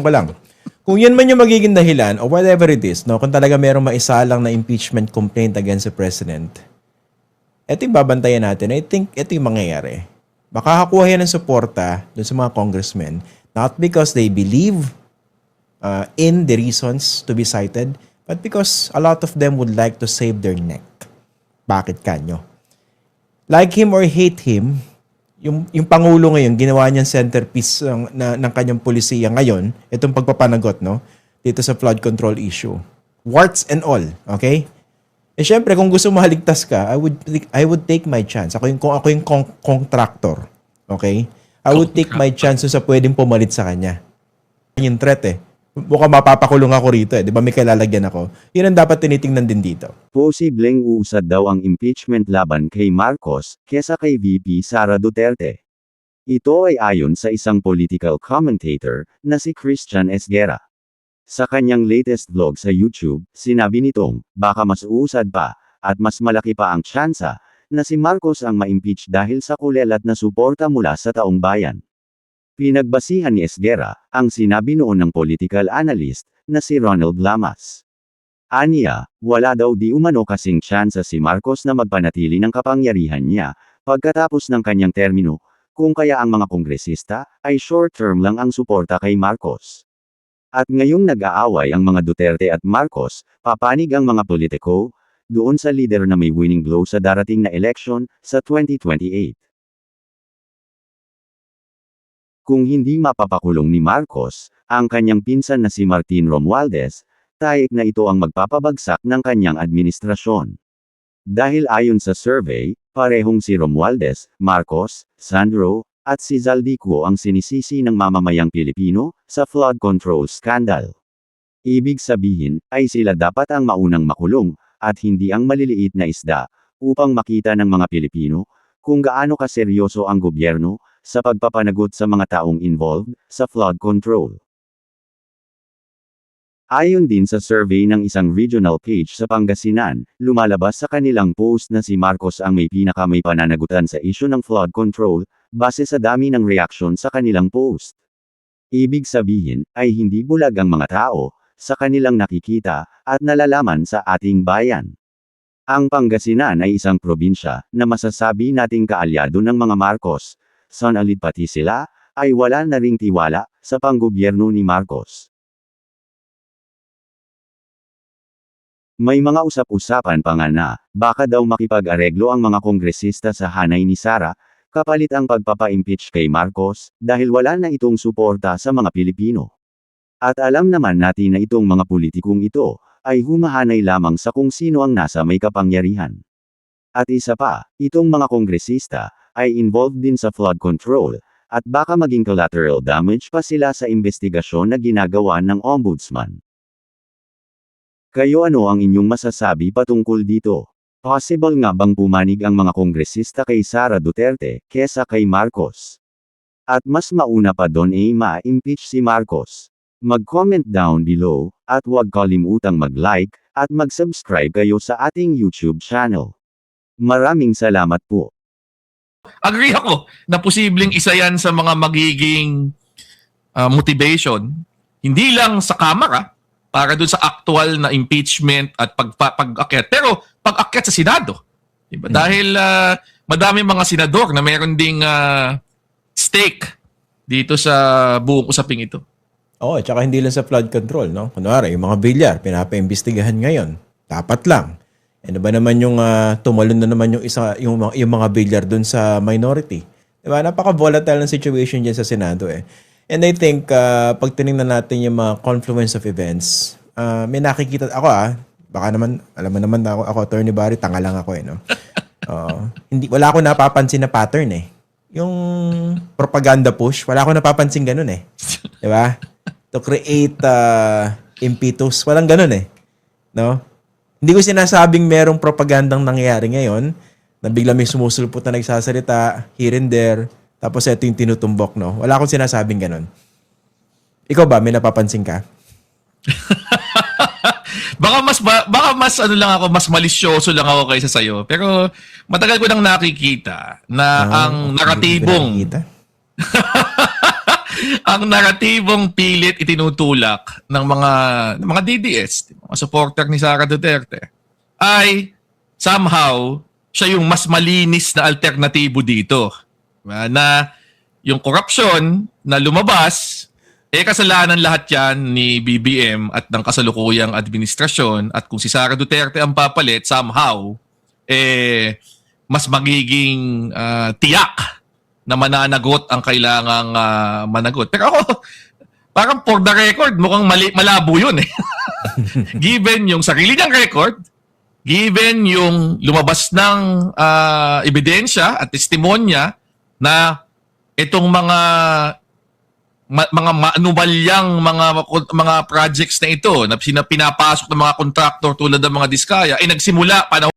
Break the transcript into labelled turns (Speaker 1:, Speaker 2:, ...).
Speaker 1: ko lang. Kung yun man yung magiging dahilan or whatever it is, no, kung talaga merong maisalang na impeachment complaint against the president, ito yung babantayan natin. I think ito yung mangyayari. Makakakuha yan ng suporta dun sa mga congressmen, not because they believe in the reasons to be cited, but because a lot of them would like to save their neck. Bakit kanyo? Like him or hate him, yung Pangulo ngayon, ginawa niyang centerpiece ng kanyang polisiya ngayon, itong pagpapanagot, no? Dito sa flood control issue. Warts and all, okay? Eh syempre, kung gusto mahaligtas ka, I would take my chance. Kung ako yung contractor, okay? I would take my chance sa pwedeng pumalit sa kanya. Yung threat eh. Mukhang mapapakulong ako rito eh. Di ba may kalalagyan ako? Yun ang dapat tinitingnan din dito.
Speaker 2: Posibleng uusad daw ang impeachment laban kay Marcos, kesa kay VP Sara Duterte. Ito ay ayon sa isang political commentator, na si Christian Esguerra. Sa kanyang latest vlog sa YouTube, sinabi nitong, baka mas uusad pa, at mas malaki pa ang tsansa, na si Marcos ang ma-impeach dahil sa kulelat na suporta mula sa taong bayan. Pinagbasihan ni Esguerra, ang sinabi noon ng political analyst, na si Ronald Lamas. Aniya, wala daw di umano kasing tsansa si Marcos na magpanatili ng kapangyarihan niya, pagkatapos ng kanyang termino, kung kaya ang mga kongresista, ay short-term lang ang suporta kay Marcos. At ngayong nag-aaway ang mga Duterte at Marcos, papanig ang mga politiko, doon sa leader na may winning blow sa darating na election, sa 2028. Kung hindi mapapakulong ni Marcos, ang kanyang pinsan na si Martin Romualdez, tiyak na ito ang magpapabagsak ng kanyang administrasyon. Dahil ayon sa survey, parehong si Romualdez, Marcos, Sandro, at si Zaldico ang sinisisi ng mamamayang Pilipino, sa flood control scandal. Ibig sabihin, ay sila dapat ang maunang makulong, at hindi ang maliliit na isda, upang makita ng mga Pilipino, kung gaano kaseryoso ang gobyerno, sa pagpapanagot sa mga taong involved, sa flood control. Ayon din sa survey ng isang regional page sa Pangasinan, lumalabas sa kanilang post na si Marcos ang may pananagutan sa issue ng flood control, base sa dami ng reaksyon sa kanilang post. Ibig sabihin, ay hindi bulag ang mga tao, sa kanilang nakikita, at nalalaman sa ating bayan. Ang Pangasinan ay isang probinsya, na masasabi nating kaalyado ng mga Marcos, sanalid pati sila, ay wala na ring tiwala, sa panggobyerno ni Marcos. May mga usap-usapan pa nga na, baka daw makipag-areglo ang mga kongresista sa hanay ni Sara, kapalit ang pagpapa-impeach kay Marcos, dahil wala na itong suporta sa mga Pilipino. At alam naman natin na itong mga politikong ito, ay humahanay lamang sa kung sino ang nasa may kapangyarihan. At isa pa, itong mga kongresista, ay involved din sa flood control, at baka maging collateral damage pa sila sa investigasyon na ginagawa ng ombudsman. Kayo ano ang inyong masasabi patungkol dito? Possible nga bang pumanig ang mga kongresista kay Sara Duterte, kesa kay Marcos? At mas mauna pa doon ay ma-impeach si Marcos. Mag-comment down below, at huwag kalimutang mag-like, at mag-subscribe kayo sa ating YouTube channel. Maraming salamat po.
Speaker 3: Agree ako na posibleng isa yan sa mga magiging motivation, hindi lang sa Kamara, para dun sa actual na impeachment at pag-akyat. Pero pag-akyat sa Senado. Diba? Dahil madami mga senador na meron ding stake dito sa buong usaping ito.
Speaker 1: Oo, tsaka hindi lang sa flood control, no? Kunwari, yung mga bilyar, pinapaimbestigahan ngayon. Dapat lang. Ano ba naman yung tumalon na naman yung mga bilyar dun sa minority? Diba? Napaka-volatile ng situation dyan sa Senado eh. And I think, pag tinignan natin yung mga confluence of events, may nakikita, ako baka naman, alam mo naman ako Attorney Barry, tanga lang ako eh, no? Wala akong napapansin na pattern eh. Yung propaganda push, wala akong napapansin ganun eh. Diba? To create impetus, walang ganun eh. No? Hindi ko sinasabing merong propagandang nangyayari ngayon, na bigla may sumusulpot na nagsasalita, here and there, tapos ito yung tinutumbok, no? Wala akong sinasabing ganun. Ikaw ba, may napapansin ka?
Speaker 3: baka mas ano lang ako, mas malisyoso lang ako kaysa sa'yo. Pero matagal ko nang nakikita na ang naratibong ang naratibong pilit itinutulak ng mga DDS, mga supporter ni Sara Duterte, ay somehow siya yung mas malinis na alternatibo dito. Na yung korupsyon na lumabas, kasalanan lahat yan ni BBM at ng kasalukuyang administrasyon, at kung si Sara Duterte ang papalit, somehow, mas magiging tiyak na mananagot ang kailangang managot. Pero ako, parang for the record, mukhang malabo yun eh. Given yung sarili niyang record, given yung lumabas ng ebidensya at testimonya na itong mga maanumalyang mga projects na ito na pinapasok ng mga contractor tulad ng mga Diskaya ay nagsimula panahon